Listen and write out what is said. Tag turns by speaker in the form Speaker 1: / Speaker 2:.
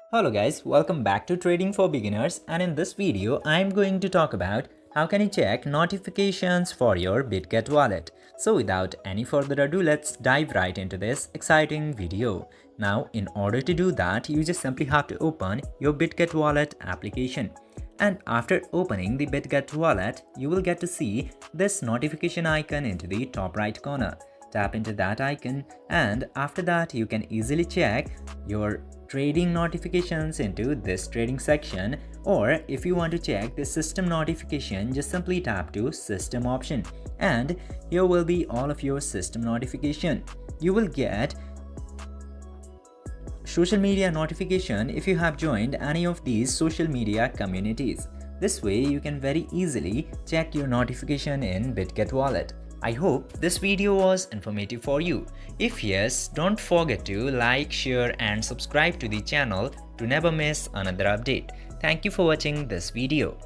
Speaker 1: Hello guys, welcome back to Trading for Beginners, and in this video I am going to talk about how can you check notifications for your Bitget wallet. So without any further ado, let's dive right into this exciting video. Now in order to do that, you just simply have to open your Bitget wallet application. And after opening the Bitget wallet, you will get to see this notification icon into the top right corner. Tap into that icon, and after that you can easily check your trading notifications into this trading section, or if you want to check the system notification, just simply tap to system option, and here will be all of your system notification. You will get social media notification if you have joined any of these social media communities. This way you can very easily check your notification in Bitget wallet. I hope this video was informative for you. If yes, don't forget to like, share and subscribe to the channel to never miss another update. Thank you for watching this video.